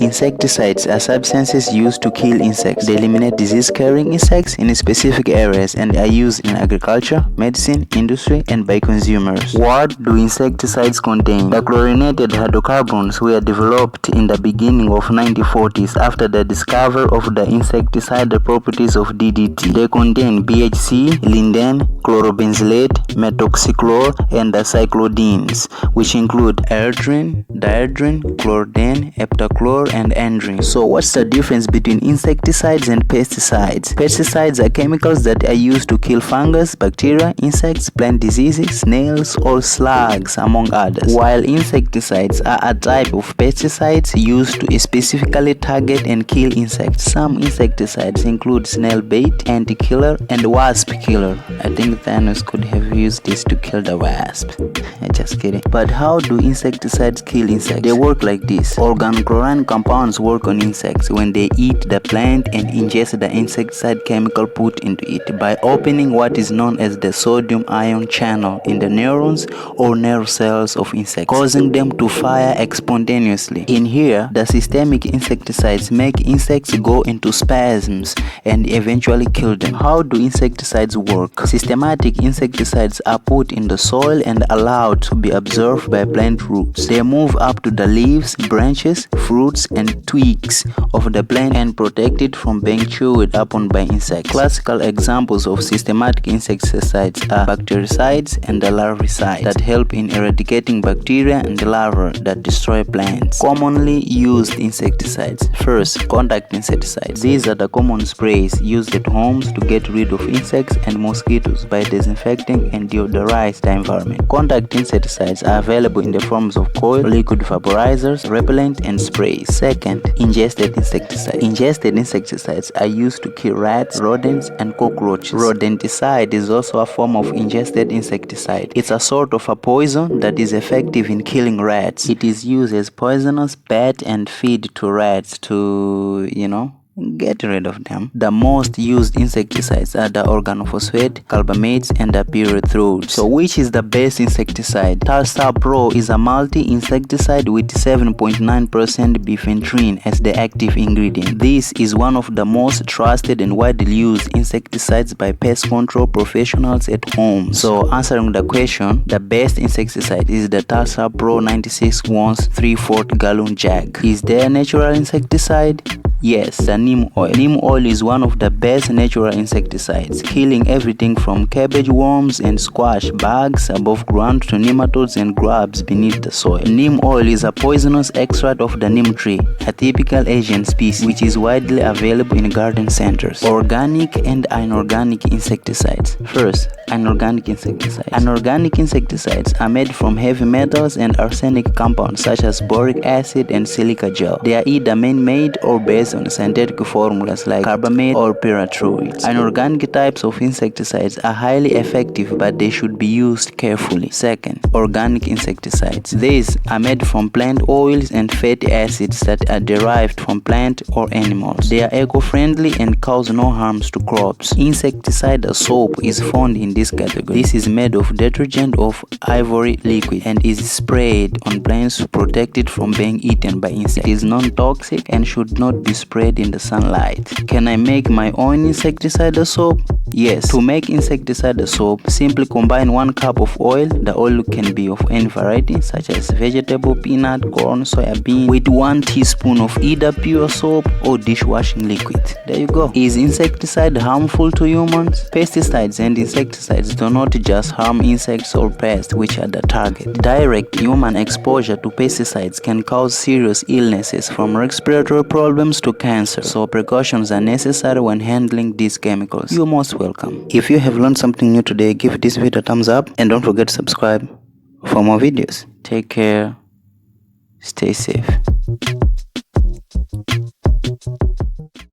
Insecticides are substances used to kill insects. They eliminate disease-carrying insects in specific areas and are used in agriculture, medicine, industry, and by consumers. What do insecticides contain? The chlorinated hydrocarbons were developed in the beginning of 1940s after the discovery of the insecticidal properties of DDT. They contain BHC, linden, chlorobenzylate, methoxychlor, and the cyclodines, which include eldrin, diedrin, chlordane, heptachlor, and endrin. So what's the difference between insecticides and pesticides? Pesticides are chemicals that are used to kill fungus, bacteria, insects, plant diseases, snails, or slugs, among others, while insecticides are a type of pesticides used to specifically target and kill insects. Some insecticides include snail bait, anti-killer, and wasp killer. I think Thanos could have used this to kill the wasp. Just kidding. But how do insecticides kill insects? They work like this. Organochlorine compounds work on insects when they eat the plant and ingest the insecticide chemical put into it by opening what is known as the sodium-ion channel in the neurons or nerve cells of insects, causing them to fire spontaneously. In here, the systemic insecticides make insects go into spasms and eventually kill them. How do insecticides work? Systematic insecticides are put in the soil and allowed to be absorbed by plant roots. They move up to the leaves, branches, fruits, and twigs of the plant and protect it from being chewed upon by insects. Classical examples of systematic insecticides are bactericides and the larvicides that help in eradicating bacteria and larvae that destroy plants. Commonly used insecticides. First, contact insecticides. These are the common sprays used at homes to get rid of insects and mosquitoes by disinfecting and deodorize the environment. Contact insecticides are available in the forms of coil, liquid vaporizers, repellent, and sprays. Second, ingested insecticides. Ingested insecticides are used to kill rats, rodents, and cockroaches. Rodenticide is also a form of ingested insecticide. It's a sort of a poison that is effective in killing rats. It is used as poisonous bait and feed to rats to, get rid of them. The most used insecticides are the organophosphate, carbamates, and the pyrethroids. So which is the best insecticide? Tarsal Pro is a multi-insecticide with 7.9% bifenthrin as the active ingredient. This is one of the most trusted and widely used insecticides by pest control professionals at home. So answering the question, the best insecticide is the Tarsal Pro 96 ounce 3/4 gallon jug. Is there a natural insecticide? Yes, the neem oil. Neem oil is one of the best natural insecticides, killing everything from cabbage worms and squash bugs above ground to nematodes and grubs beneath the soil. Neem oil is a poisonous extract of the neem tree, a typical Asian species, which is widely available in garden centers. Organic and inorganic insecticides. First, inorganic insecticides. Inorganic insecticides are made from heavy metals and arsenic compounds such as boric acid and silica gel. They are either man-made or based on synthetic formulas like carbamate or pyrethroids. Inorganic types of insecticides are highly effective, but they should be used carefully. Second, organic insecticides. These are made from plant oils and fatty acids that are derived from plant or animals. They are eco-friendly and cause no harms to crops. Insecticidal soap is found in this category. This is made of detergent of ivory liquid and is sprayed on plants to protect it from being eaten by insects. It is non-toxic and should not be sprayed in the sunlight. Can I make my own insecticidal soap? Yes. To make insecticidal soap, simply combine 1 cup of oil. The oil can be of any variety such as vegetable, peanut, corn, soya bean, with 1 teaspoon of either pure soap or dishwashing liquid. There you go. Is insecticide harmful to humans? Pesticides and insecticides do not just harm insects or pests, which are the target. Direct human exposure to pesticides can cause serious illnesses from respiratory problems to cancer, so precautions are necessary when handling these chemicals. You're most welcome. If you have learned something new today, give this video a thumbs up and don't forget to subscribe for more videos. Take care. Stay safe.